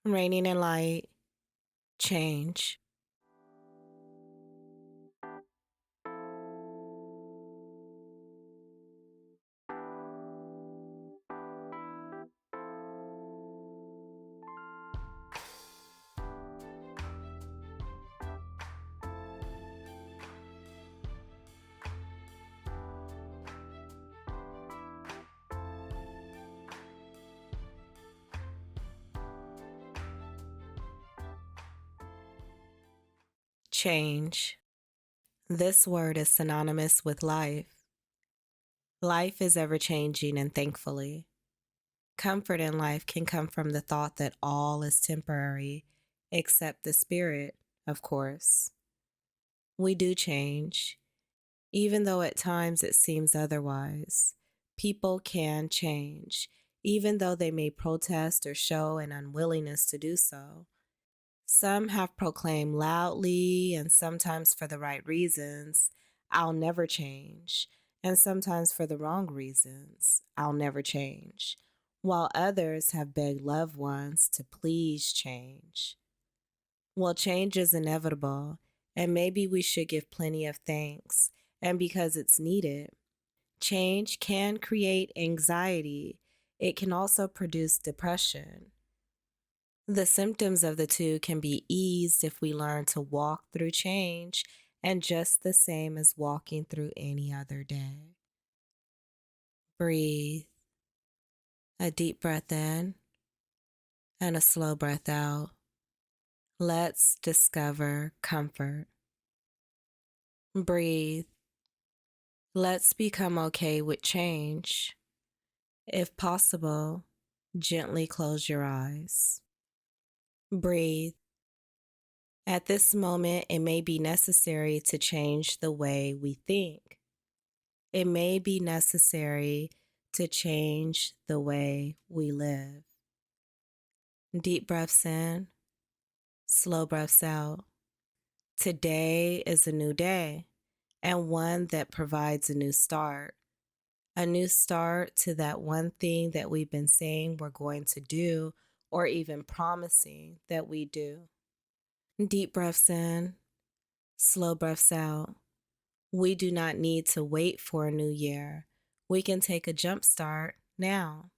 Raining in light, change. Change. This word is synonymous with life. Life is ever changing, and thankfully, comfort in life can come from the thought that all is temporary, except the spirit, of course. We do change, even though at times it seems otherwise. People can change, even though they may protest or show an unwillingness to do so. Some have proclaimed loudly and sometimes for the right reasons, I'll never change, and sometimes for the wrong reasons, I'll never change, while others have begged loved ones to please change. Well, change is inevitable, and maybe we should give plenty of thanks, and because it's needed. Change can create anxiety. It can also produce depression. The symptoms of the two can be eased if we learn to walk through change, and just the same as walking through any other day. Breathe, a deep breath in and a slow breath out. Let's discover comfort. Breathe. Let's become okay with change. If possible, gently close your eyes. Breathe. At this moment, it may be necessary to change the way we think. It may be necessary to change the way we live. Deep breaths in, slow breaths out. Today is a new day, and one that provides a new start. A new start to that one thing that we've been saying we're going to do, or even promising that we do. Deep breaths in, slow breaths out. We do not need to wait for a new year. We can take a jump start now.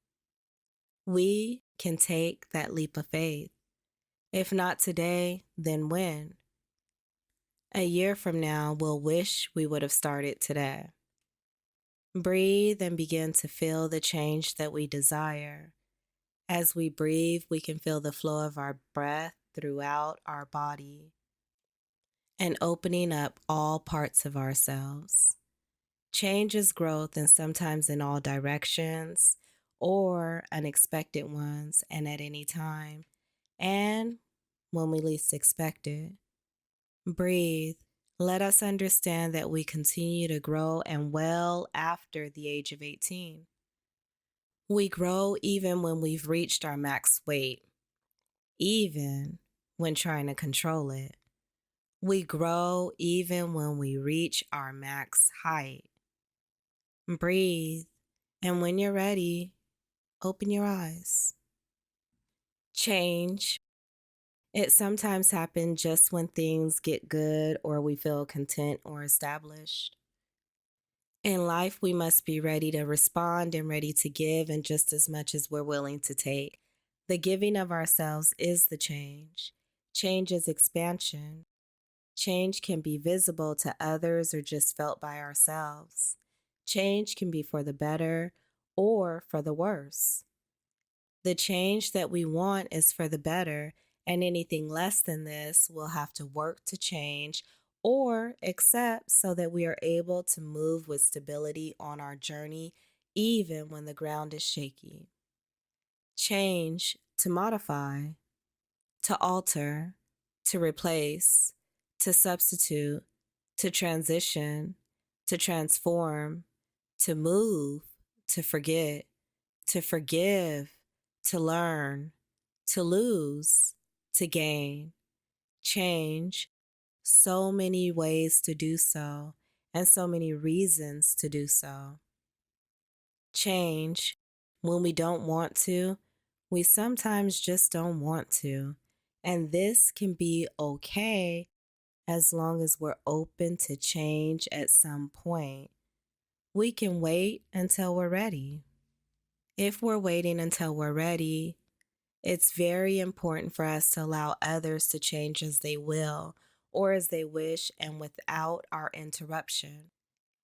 We can take that leap of faith. If not today, then when? A year from now, we'll wish we would have started today. Breathe and begin to feel the change that we desire. As we breathe, we can feel the flow of our breath throughout our body and opening up all parts of ourselves. Change is growth, and sometimes in all directions or unexpected ones, and at any time, and when we least expect it. Breathe. Let us understand that we continue to grow and well after the age of 18. We grow even when we've reached our max weight, even when trying to control it. We grow even when we reach our max height. Breathe, and when you're ready, open your eyes. Change. It sometimes happens just when things get good or we feel content or established. In life, we must be ready to respond and ready to give, and just as much as we're willing to take. The giving of ourselves is the change. Change is expansion. Change can be visible to others or just felt by ourselves. Change can be for the better or for the worse. The change that we want is for the better, and anything less than this will have to work to change or accept so that we are able to move with stability on our journey, even when the ground is shaky. Change to modify, to alter, to replace, to substitute, to transition, to transform, to move, to forget, to forgive, to learn, to lose, to gain. Change, so many ways to do so, and so many reasons to do so. Change, when we don't want to, We sometimes just don't want to. And this can be okay as long as we're open to change at some point. We can wait until we're ready. If we're waiting until we're ready, it's very important for us to allow others to change as they will or as they wish and without our interruption.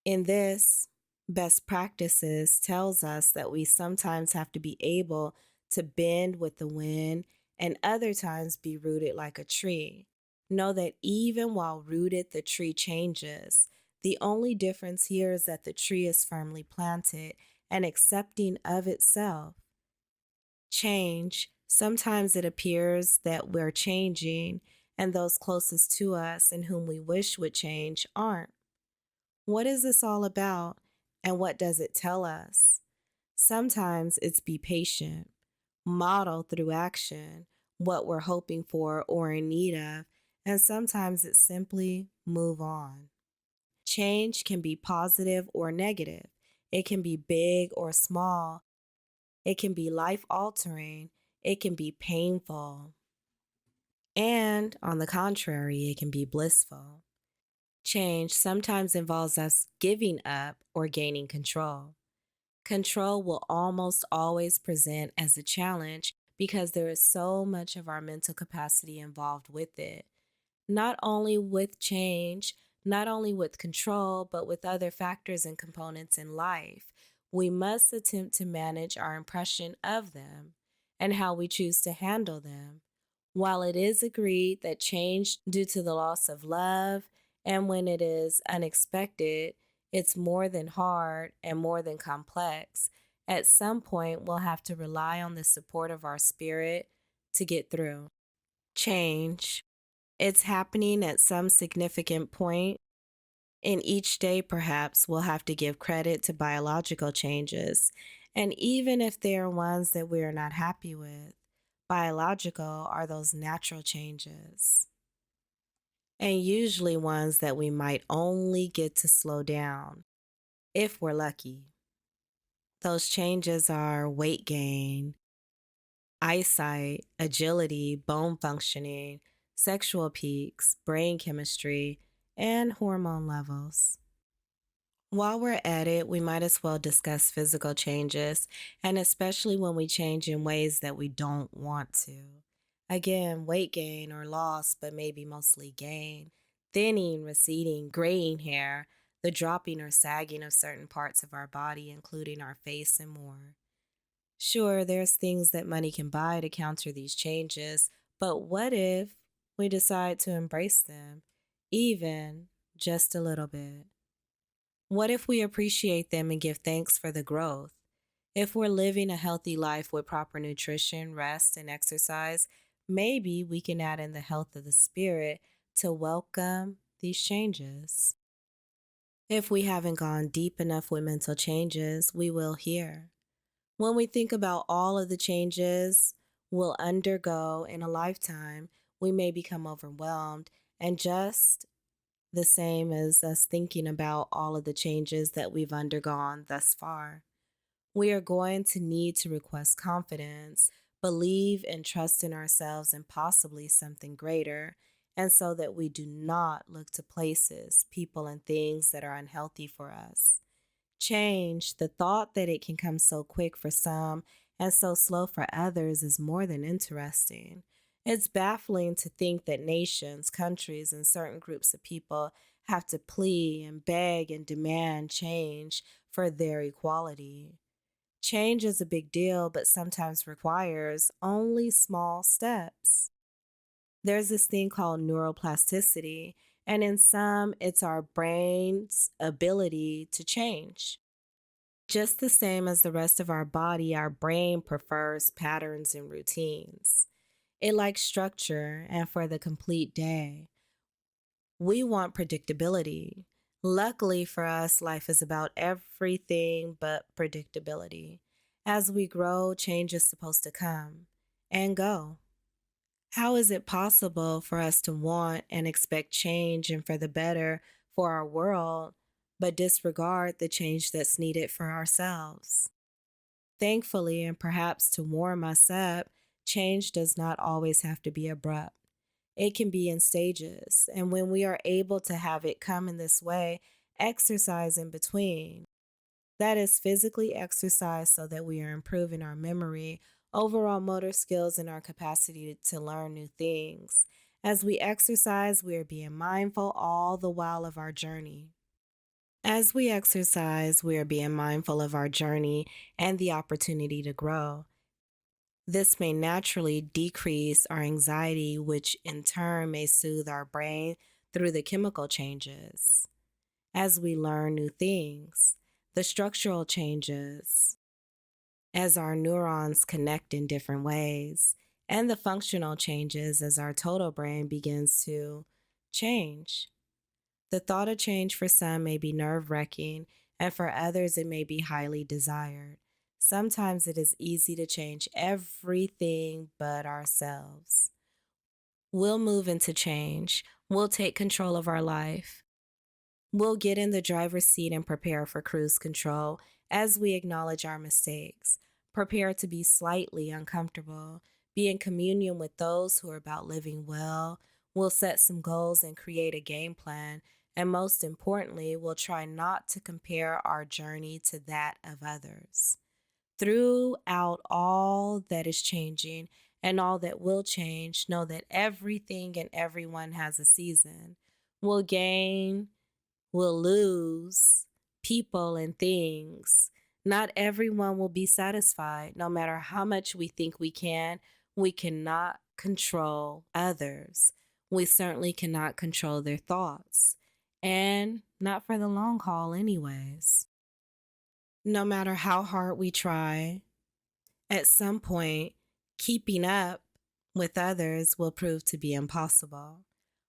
In this, best practices tells us that we sometimes have to be able to bend with the wind and other times be rooted like a tree. Know that even while rooted, the tree changes. The only difference here is that the tree is firmly planted and accepting of itself. Change, sometimes it appears that we're changing, and those closest to us and whom we wish would change aren't. What is this all about, and what does it tell us? Sometimes it's be patient, model through action what we're hoping for or in need of, and sometimes it's simply move on. Change can be positive or negative, it can be big or small, it can be life altering, it can be painful, and on the contrary, it can be blissful. Change sometimes involves us giving up or gaining control. Control will almost always present as a challenge because there is so much of our mental capacity involved with it. Not only with change, not only with control, but with other factors and components in life. We must attempt to manage our impression of them and how we choose to handle them. While it is agreed that change due to the loss of love and when it is unexpected, it's more than hard and more than complex. At some point, we'll have to rely on the support of our spirit to get through. Change. It's happening at some significant point. In each day, perhaps, we'll have to give credit to biological changes. And even if they are ones that we are not happy with, biological are those natural changes. And usually ones that we might only get to slow down if we're lucky. Those changes are weight gain, eyesight, agility, bone functioning, sexual peaks, brain chemistry, and hormone levels. While we're at it, we might as well discuss physical changes, and especially when we change in ways that we don't want to. Again, weight gain or loss, but maybe mostly gain, thinning, receding, graying hair, the dropping or sagging of certain parts of our body, including our face and more. Sure, there's things that money can buy to counter these changes, but what if we decide to embrace them, even just a little bit? What if we appreciate them and give thanks for the growth? If we're living a healthy life with proper nutrition, rest, and exercise, maybe we can add in the health of the spirit to welcome these changes. If we haven't gone deep enough with mental changes, we will here. When we think about all of the changes we'll undergo in a lifetime, we may become overwhelmed, and just the same as us thinking about all of the changes that we've undergone thus far. We are going to need to request confidence, believe and trust in ourselves and possibly something greater, and so that we do not look to places, people, and things that are unhealthy for us. Change, the thought that it can come so quick for some and so slow for others, is more than interesting. It's baffling to think that nations, countries, and certain groups of people have to plea and beg and demand change for their equality. Change is a big deal, but sometimes requires only small steps. There's this thing called neuroplasticity, and in some, it's our brain's ability to change. Just the same as the rest of our body, our brain prefers patterns and routines. It likes structure and for the complete day. We want predictability. Luckily for us, life is about everything but predictability. As we grow, change is supposed to come and go. How is it possible for us to want and expect change and for the better for our world, but disregard the change that's needed for ourselves? Thankfully, and perhaps to warm us up, change does not always have to be abrupt. It can be in stages, and when we are able to have it come in this way, exercise in between. That is physically exercise so that we are improving our memory, overall motor skills, and our capacity to learn new things. As we exercise, we are being mindful all the while of our journey. As we exercise, we are being mindful of our journey and the opportunity to grow. This may naturally decrease our anxiety, which in turn may soothe our brain through the chemical changes. As we learn new things, the structural changes, as our neurons connect in different ways, and the functional changes as our total brain begins to change. The thought of change for some may be nerve wracking, and for others, it may be highly desired. Sometimes it is easy to change everything but ourselves. We'll move into change. We'll take control of our life. We'll get in the driver's seat and prepare for cruise control as we acknowledge our mistakes, prepare to be slightly uncomfortable, be in communion with those who are about living well. We'll set some goals and create a game plan. And most importantly, we'll try not to compare our journey to that of others. Throughout all that is changing and all that will change, know that everything and everyone has a season. We'll gain, will lose people and things. Not everyone will be satisfied, no matter how much we think we can. We cannot control others. We certainly cannot control their thoughts. And not for the long haul, anyways. No matter how hard we try, at some point, keeping up with others will prove to be impossible.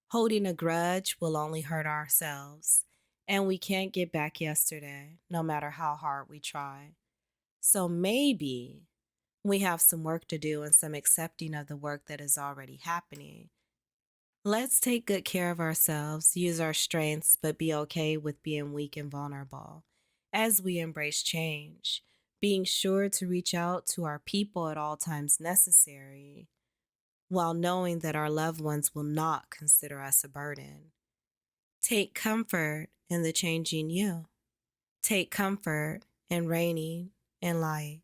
Holding a grudge will only hurt ourselves, and we can't get back yesterday, no matter how hard we try. So maybe we have some work to do and some accepting of the work that is already happening. Let's take good care of ourselves, use our strengths, but be okay with being weak and vulnerable as we embrace change, being sure to reach out to our people at all times necessary, while knowing that our loved ones will not consider us a burden. Take comfort in the changing you. Take comfort in reigning in light.